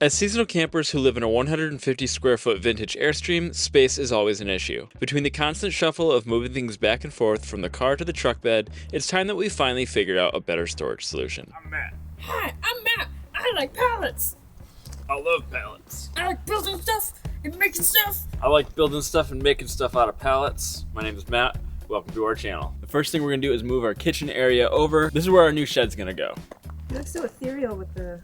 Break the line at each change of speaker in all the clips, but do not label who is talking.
As seasonal campers who live in a 150 square foot vintage Airstream, space is always an issue. Between the constant shuffle of moving things back and forth from the car to the truck bed, it's time that we finally figured out a better storage solution.
I'm Matt.
Hi, I'm Matt. I like pallets.
I love pallets.
I like building stuff and making stuff.
I like building stuff and making stuff out of pallets. My name is Matt. Welcome to our channel. The first thing we're gonna do is move our kitchen area over. This is where our new shed's gonna go.
It looks so ethereal with the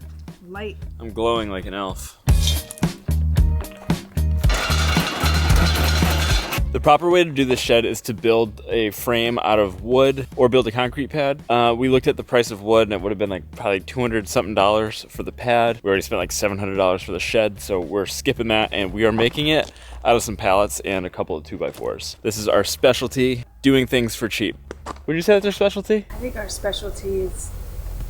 light.
I'm glowing like an elf. The proper way to do this shed is to build a frame out of wood or build a concrete pad. We looked at the price of wood and it would have been like probably $200 something for the pad. We already spent like $700 for the shed, so we're skipping that and we are making it out of some pallets and a couple of 2x4s. This is our specialty, doing things for cheap. Would you say that's our specialty?
I think our specialty is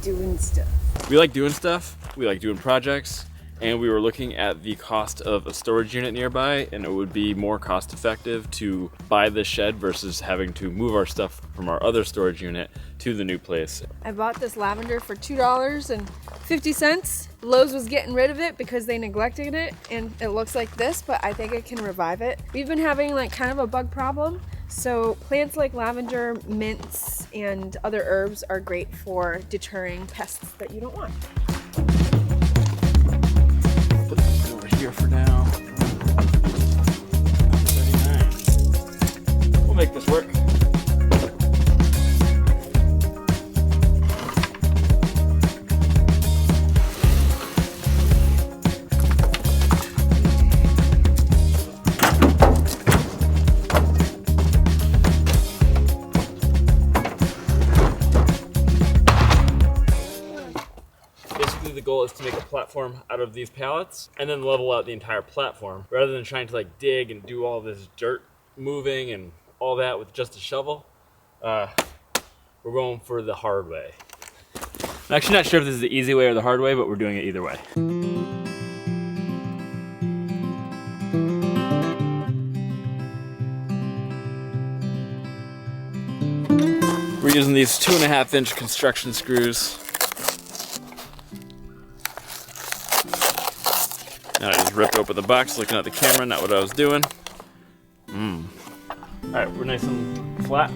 doing stuff.
We like doing stuff, we like doing projects, and we were looking at the cost of a storage unit nearby, and it would be more cost effective to buy this shed versus having to move our stuff from our other storage unit to the new place.
I bought this lavender for $2.50. Lowe's was getting rid of it because they neglected it, and it looks like this, but I think it can revive it. We've been having like kind of a bug problem, so plants like lavender, mints, and other herbs are great for deterring pests that you don't want.
Put it over here for now. 39. We'll make this work. The goal is to make a platform out of these pallets and then level out the entire platform rather than trying to like dig and do all this dirt moving and all that with just a shovel. We're going for the hard way. I'm actually not sure if this is the easy way or the hard way, but we're doing it either way. We're using these 2.5-inch construction screws. Now I just ripped open the box looking at the camera, not what I was doing. Alright, we're nice and flat.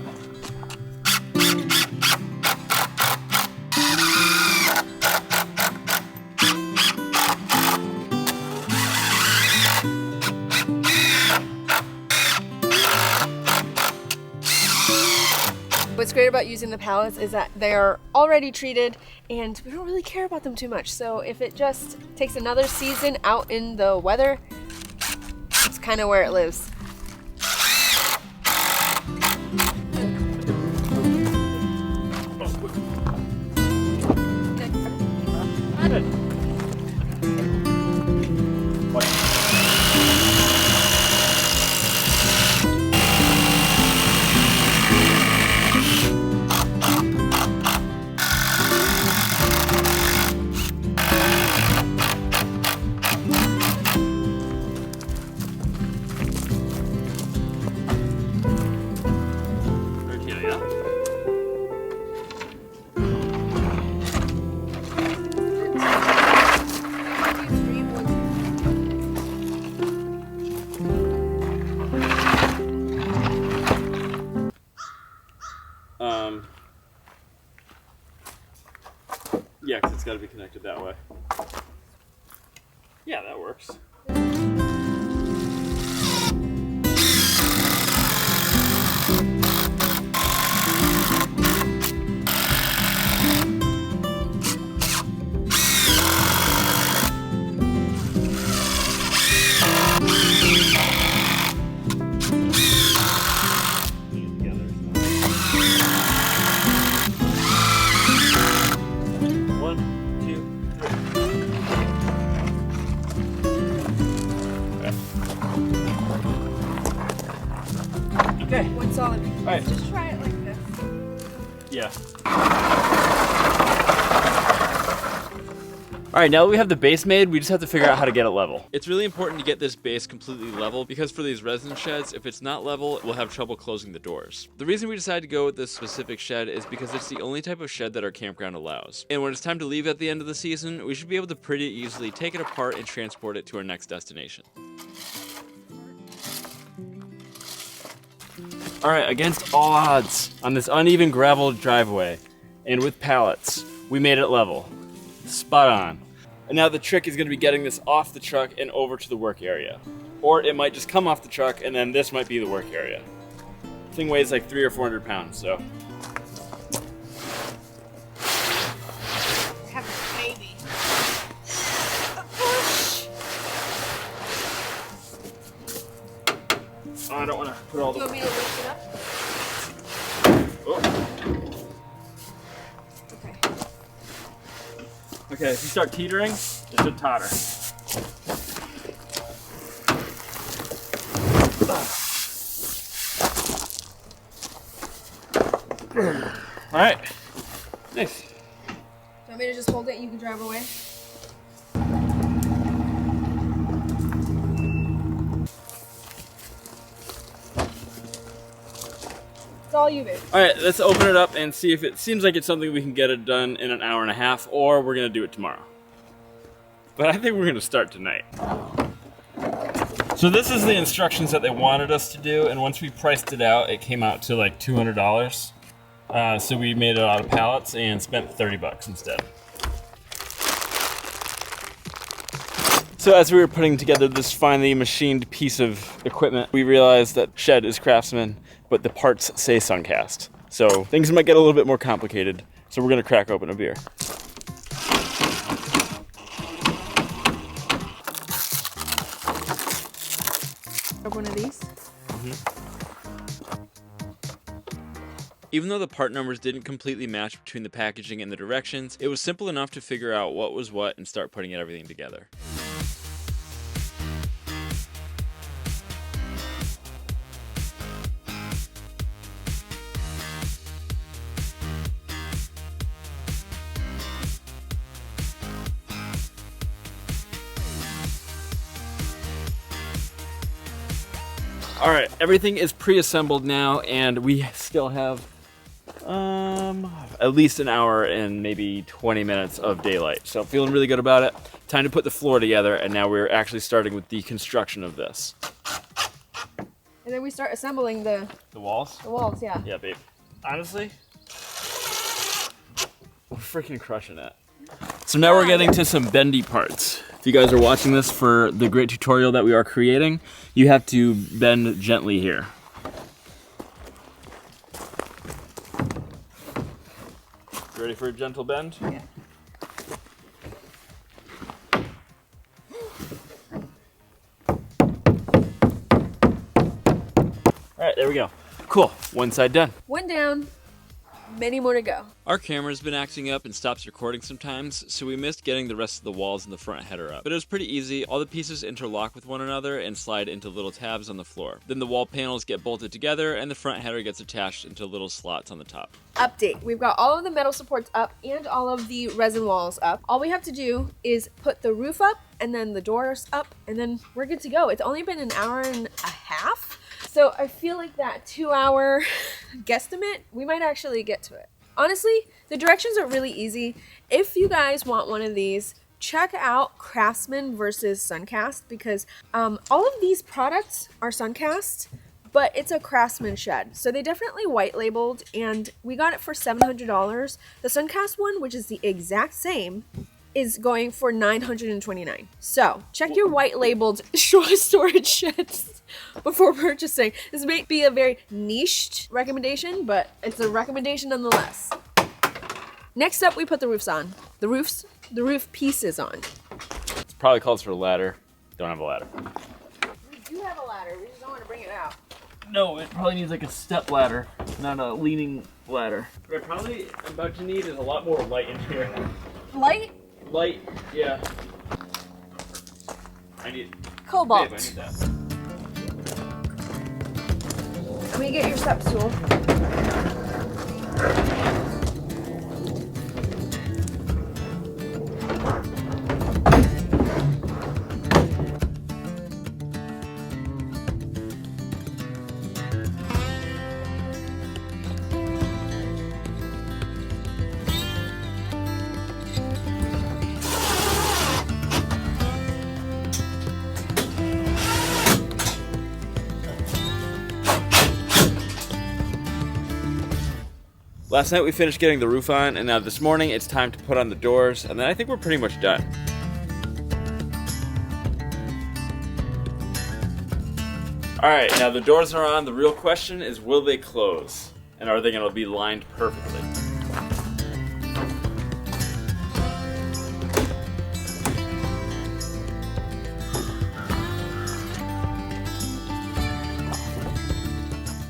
What's great about using the pallets is that they're already treated and we don't really care about them too much. So if it just takes another season out in the weather, it's kind of where it lives.
Yeah, because it's got to be connected that way. Yeah, that works. Okay.
One solid.
All right.
Just try it like this.
Yeah. All right, now that we have the base made, we just have to figure out how to get it level. It's really important to get this base completely level because for these resin sheds, if it's not level, we'll have trouble closing the doors. The reason we decided to go with this specific shed is because it's the only type of shed that our campground allows. And when it's time to leave at the end of the season, we should be able to pretty easily take it apart and transport it to our next destination. All right, against all odds, on this uneven gravel driveway and with pallets, we made it level. Spot on. And now the trick is going to be getting this off the truck and over to the work area. Or it might just come off the truck and then this might be the work area. The thing weighs like 300 or 400 pounds, so.
Have a baby.
Oh, I don't want to put all
Do
the...
you want me to lift it up?
Oh.
Okay.
Okay, if you start teetering, it should totter. All right, nice.
Do you want me to just hold it and you can drive away? It's all you, babe.
All right, let's open it up and see if it seems like it's something we can get it done in an hour and a half, or we're gonna do it tomorrow. But I think we're gonna start tonight. So this is the instructions that they wanted us to do, and once we priced it out, it came out to like $200. So we made it out of pallets and spent 30 bucks instead. So as we were putting together this finely machined piece of equipment, we realized that shed is Craftsman, but the parts say Suncast. So things might get a little bit more complicated. So we're gonna crack open a beer.
One of these.
Even though the part numbers didn't completely match between the packaging and the directions, it was simple enough to figure out what was what and start putting everything together. All right, everything is pre-assembled now, and we still have at least an hour and maybe 20 minutes of daylight. So feeling really good about it. Time to put the floor together, and now we're actually starting with the construction of this.
And then we start assembling the
walls?
The walls, yeah.
Yeah, babe. Honestly, we're freaking crushing it. So now we're getting to some bendy parts. If you guys are watching this for the great tutorial that we are creating, you have to bend gently here. You ready for a gentle bend?
Yeah.
All right, there we go. Cool, one side done.
One down, many more to go.
Our camera's been acting up and stops recording sometimes, so we missed getting the rest of the walls and the front header up. But it was pretty easy. All the pieces interlock with one another and slide into little tabs on the floor. Then the wall panels get bolted together and the front header gets attached into little slots on the top.
Update. We've got all of the metal supports up and all of the resin walls up. All we have to do is put the roof up and then the doors up, and then we're good to go. It's only been an hour and a half. So I feel like that 2-hour guesstimate, we might actually get to it. Honestly, the directions are really easy. If you guys want one of these, check out Craftsman versus Suncast, because all of these products are Suncast, but it's a Craftsman shed. So they definitely white labeled, and we got it for $700. The Suncast one, which is the exact same, is going for $929. So check your white labeled storage sheds before purchasing. This may be a very niched recommendation, but it's a recommendation nonetheless. Next up, we put the roofs on. The roof pieces on.
It probably calls for a ladder. Don't have a ladder.
We do have a ladder. We just don't want to bring it out.
No, it probably needs like a step ladder, not a leaning ladder. What I probably am about to need is a lot more light in here.
Light?
Light, yeah. I need
Cobalt.
Babe, I need that.
Let me get your step stool.
Last night we finished getting the roof on, and now this morning it's time to put on the doors, and then I think we're pretty much done. All right, now the doors are on. The real question is, will they close? And are they gonna be lined perfectly?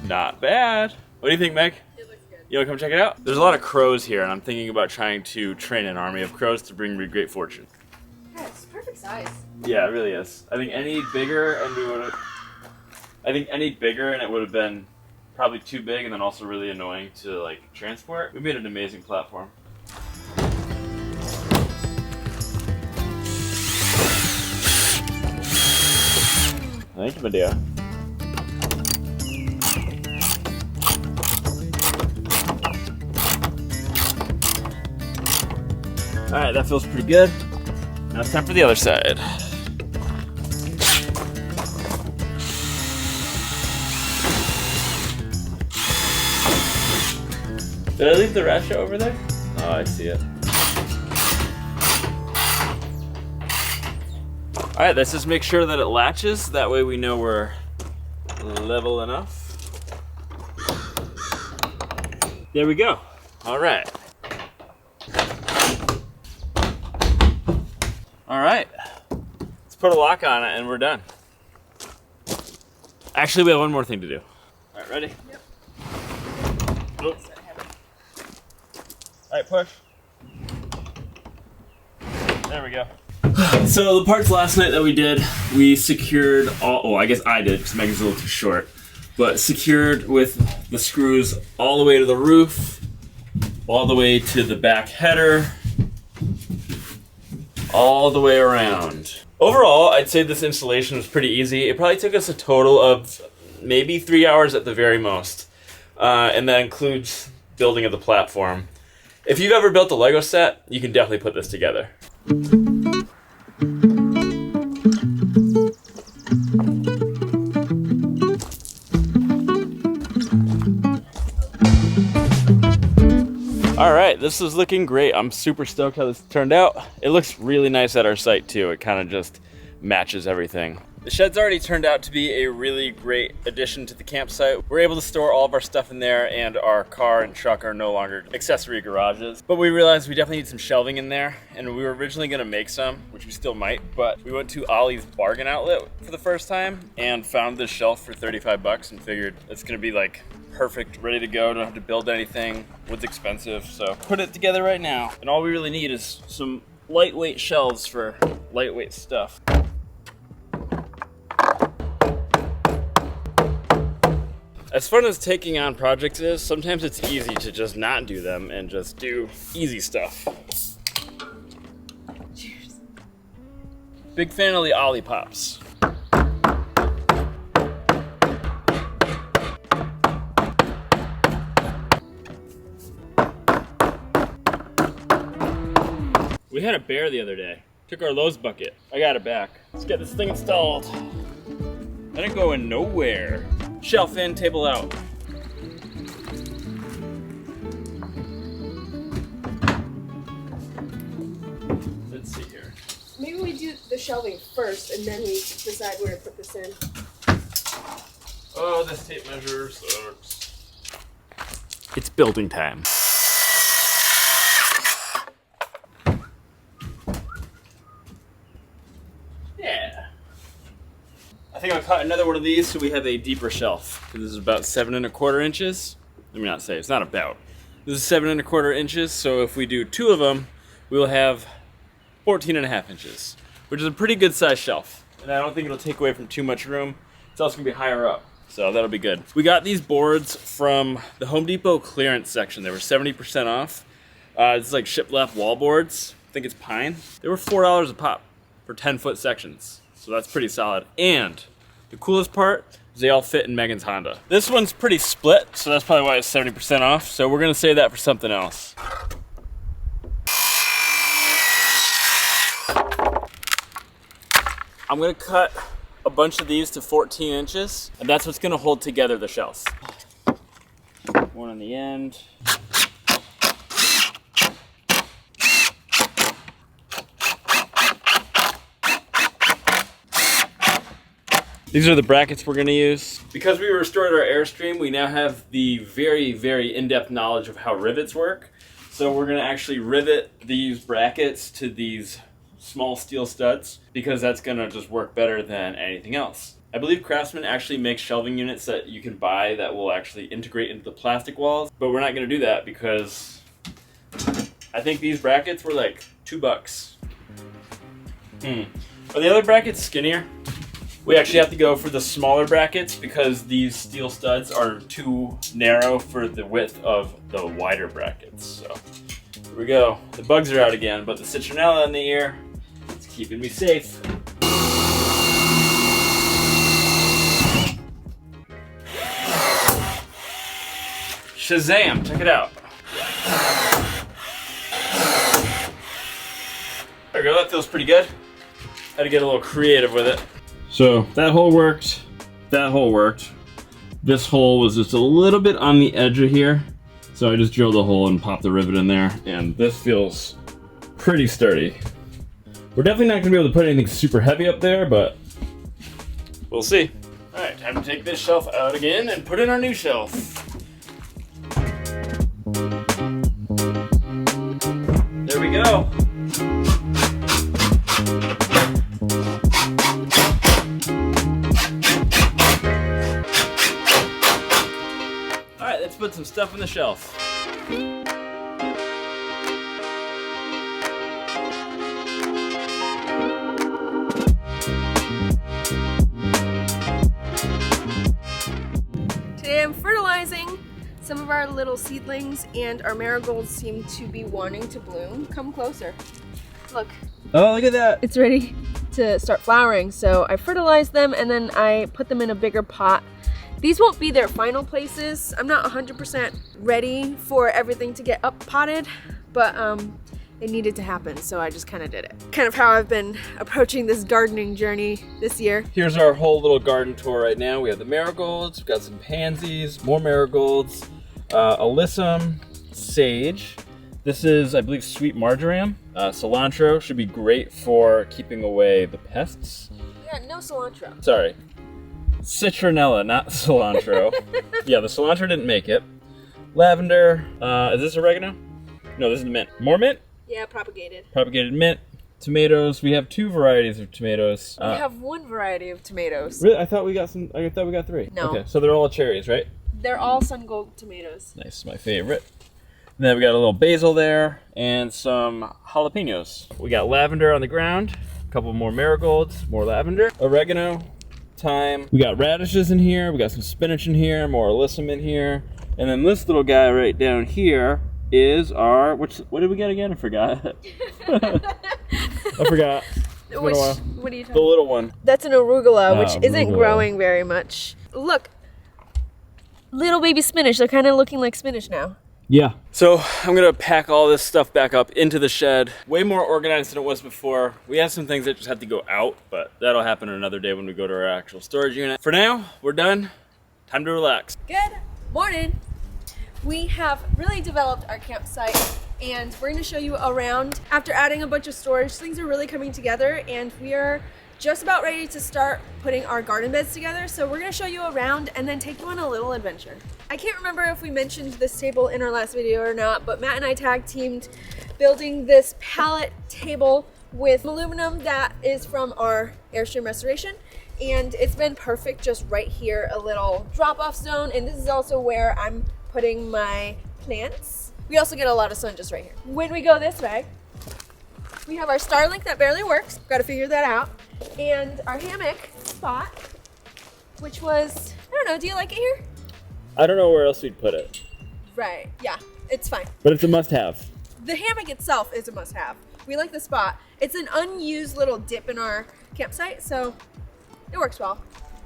Not bad. What do you think, Meg?
It looks good.
You wanna come check it out? There's a lot of crows here, and I'm thinking about trying to train an army of crows to bring me great fortune.
Yeah, it's perfect size.
Yeah, it really is. I think any bigger and it would have been probably too big and then also really annoying to like transport. We made an amazing platform. Thank you, my dear. All right, that feels pretty good. Now it's time for the other side. Did I leave the ratchet over there? Oh, I see it. All right, let's just make sure that it latches. That way we know we're level enough. There we go. All right. All right, let's put a lock on it and we're done. Actually, we have one more thing to do. All right, ready?
Yep.
Oops. All right, push. There we go. So the parts last night that we did, we secured all, I guess I did because Megan's a little too short, but secured with the screws all the way to the roof, all the way to the back header, all the way around. Overall, I'd say this installation was pretty easy. It probably took us a total of maybe 3 hours at the very most. And that includes building of the platform. If you've ever built a Lego set, you can definitely put this together. All right, this is looking great. I'm super stoked how this turned out. It looks really nice at our site too. It kind of just matches everything. The shed's already turned out to be a really great addition to the campsite. We're able to store all of our stuff in there, and our car and truck are no longer accessory garages. But we realized we definitely need some shelving in there, and we were originally gonna make some, which we still might, but we went to Ollie's bargain outlet for the first time and found this shelf for 35 bucks and figured it's gonna be like perfect, ready to go, don't have to build anything. Wood's expensive, so put it together right now. And all we really need is some lightweight shelves for lightweight stuff. As fun as taking on projects is, sometimes it's easy to just not do them and just do easy stuff. Cheers. Big fan of the Ollie Pops. We had a bear the other day. Took our Lowe's bucket. I got it back. Let's get this thing installed. Let it go in nowhere. Shelf in, table out. Let's see here.
Maybe we do the shelving first and then we decide where to put this in.
Oh, this tape measure sucks. It's building time. Yeah. I think I'll cut another one of these so we have a deeper shelf. This is about 7 1/4 inches. Let me not say, it's not about. This is 7 1/4 inches, so if we do 2 of them, we will have 14 1/2 inches, which is a pretty good size shelf. And I don't think it'll take away from too much room. It's also gonna be higher up, so that'll be good. We got these boards from the Home Depot clearance section. They were 70% off. This is like shiplap wall boards. I think it's pine. They were $4 a pop for 10-foot sections. So that's pretty solid. And the coolest part is they all fit in Megan's Honda. This one's pretty split, so that's probably why it's 70% off. So we're gonna save that for something else. I'm gonna cut a bunch of these to 14 inches, and that's what's gonna hold together the shelves. One on the end. These are the brackets we're gonna use. Because we restored our Airstream, we now have the very, very in-depth knowledge of how rivets work. So we're gonna actually rivet these brackets to these small steel studs because that's gonna just work better than anything else. I believe Craftsman actually makes shelving units that you can buy that will actually integrate into the plastic walls, but we're not gonna do that because I think these brackets were like $2. Are the other brackets skinnier? We actually have to go for the smaller brackets because these steel studs are too narrow for the width of the wider brackets. So here we go. The bugs are out again, but the citronella in the ear is keeping me safe. Shazam! Check it out. There we go. That feels pretty good. Had to get a little creative with it. So that hole worked, that hole worked. This hole was just a little bit on the edge of here. So I just drilled a hole and popped the rivet in there, and this feels pretty sturdy. We're definitely not gonna be able to put anything super heavy up there, but we'll see. All right, time to take this shelf out again and put in our new shelf. There we go. Let's put some stuff on the shelf.
Today I'm fertilizing some of our little seedlings, and our marigolds seem to be wanting to bloom. Come closer. Look.
Oh, look at that.
It's ready to start flowering. So I fertilized them and then I put them in a bigger pot. These won't be their final places. I'm not 100% ready for everything to get up potted, but it needed to happen, so I just kind of did it. Kind of how I've been approaching this gardening journey this year.
Here's our whole little garden tour right now. We have the marigolds, we've got some pansies, more marigolds, alyssum, sage. This is, I believe, sweet marjoram. Cilantro should be great for keeping away the pests.
Yeah, no cilantro.
Sorry. Citronella, not cilantro. Yeah, the cilantro didn't make it. Lavender. Is this oregano? No, this is mint. More mint?
Yeah, propagated.
Propagated mint. Tomatoes. We have 2 varieties of tomatoes.
We have 1 variety of tomatoes.
Really? I thought we got 3.
No.
Okay, so they're all cherries, right?
They're all sun gold tomatoes.
Nice, my favorite. And then we got a little basil there and some jalapenos. We got lavender on the ground. A couple more marigolds, more lavender, oregano. Thyme. We got radishes in here, we got some spinach in here, more alyssum in here, and then this little guy right down here is our, what did we get again? I forgot. I forgot. It's been a while.
What are you talking about?
The little one.
That's an arugula, which isn't
arugula.
growing very much. Look, little baby spinach. They're kind of looking like spinach now.
Yeah. So I'm gonna pack all this stuff back up into the shed. Way more organized than it was before. We have some things that just have to go out, but that'll happen another day when we go to our actual storage unit. For now, we're done. Time to relax.
Good morning. We have really developed our campsite, and we're gonna show you around. After adding a bunch of storage, things are really coming together, and we are just about ready to start putting our garden beds together. So we're gonna show you around and then take you on a little adventure. I can't remember if we mentioned this table in our last video or not, but Matt and I tag teamed building this pallet table with aluminum that is from our Airstream restoration. And it's been perfect just right here, a little drop-off zone. And this is also where I'm putting my plants. We also get a lot of sun just right here. When we go this way, we have our Starlink that barely works. Got to figure that out. And our hammock spot, which was, I don't know, do you like it here?
I don't know where else we'd put it.
Right, yeah, it's fine.
But it's a must-have.
The hammock itself is a must-have. We like the spot. It's an unused little dip in our campsite, so it works well.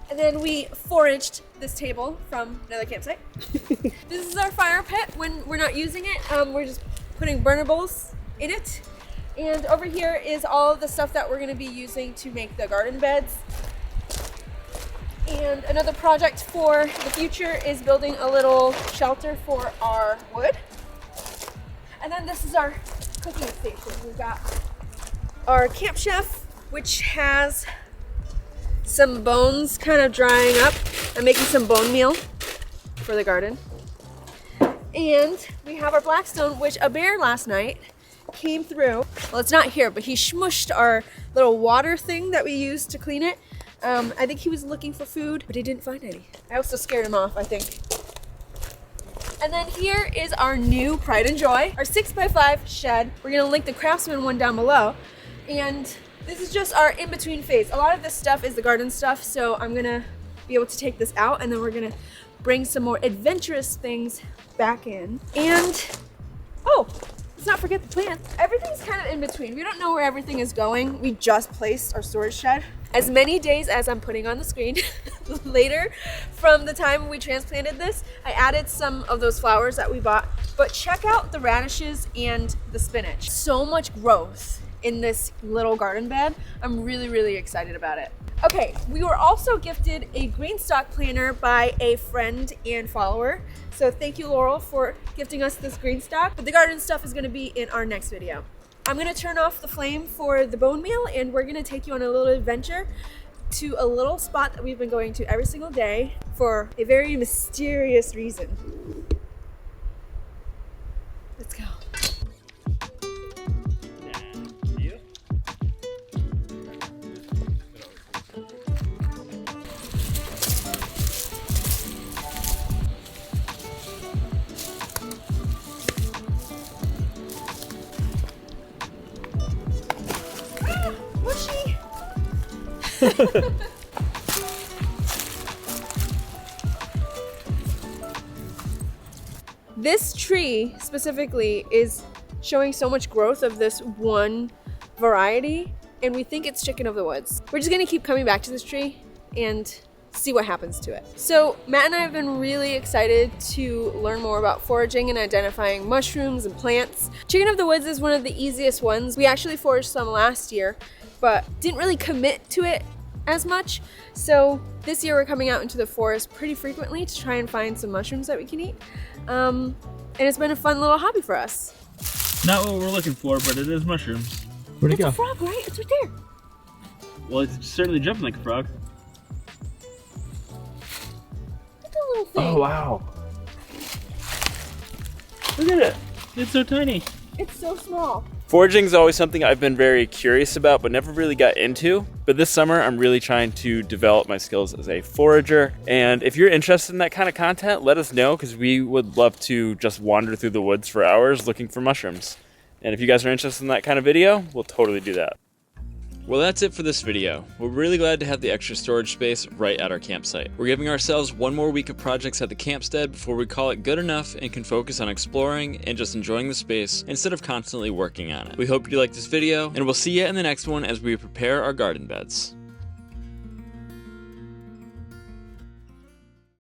And then we foraged this table from another campsite. This is our fire pit when we're not using it. We're just putting burnables in it. And over here is all of the stuff that we're gonna be using to make the garden beds. And another project for the future is building a little shelter for our wood. And then this is our cooking station. We've got our camp chef, which has some bones kind of drying up. I'm making some bone meal for the garden. And we have our blackstone, which a bear last night came through. Well, it's not here, but he smushed our little water thing that we used to clean it. I think he was looking for food, but he didn't find any. I also scared him off, I think. And then here is our new Pride and Joy, our 6x5 shed. We're gonna link the Craftsman one down below. And this is just our in-between phase. A lot of this stuff is the garden stuff, so I'm gonna be able to take this out, and then we're gonna bring some more adventurous things back in. And, oh, let's not forget the plants. Everything's kind of in between. We don't know where everything is going. We just placed our storage shed. As many days as I'm putting on the screen later from the time we transplanted this, I added some of those flowers that we bought. But check out the radishes and the spinach. So much growth in this little garden bed. I'm really, really excited about it. Okay, we were also gifted a green stock planter by a friend and follower. So thank you, Laurel, for gifting us this green stock. But the garden stuff is gonna be in our next video. I'm gonna turn off the flame for the bone meal, and we're gonna take you on a little adventure to a little spot that we've been going to every single day for a very mysterious reason. Let's go. This tree specifically is showing so much growth of this one variety, and we think it's chicken of the woods. We're just gonna keep coming back to this tree and see what happens to it. So Matt and I have been really excited to learn more about foraging and identifying mushrooms and plants. Chicken of the woods is one of the easiest ones. We actually foraged some last year, but didn't really commit to it as much. So this year we're coming out into the forest pretty frequently to try and find some mushrooms that we can eat. And it's been a fun little hobby for us.
Not what we're looking for, but it is mushrooms.
Where'd it
It's
go?
a frog, right? It's right there.
Well, it's certainly jumping like a frog.
Look at the little thing.
Oh, wow.
Look at it. It's so tiny.
It's so small.
Foraging is always something I've been very curious about, but never really got into. But this summer, I'm really trying to develop my skills as a forager. And if you're interested in that kind of content, let us know, because we would love to just wander through the woods for hours looking for mushrooms. And if you guys are interested in that kind of video, we'll totally do that. Well, that's it for this video. We're really glad to have the extra storage space right at our campsite. We're giving ourselves one more week of projects at the camp-stead before we call it good enough and can focus on exploring and just enjoying the space instead of constantly working on it. We hope you like this video, and we'll see you in the next one as we prepare our garden beds.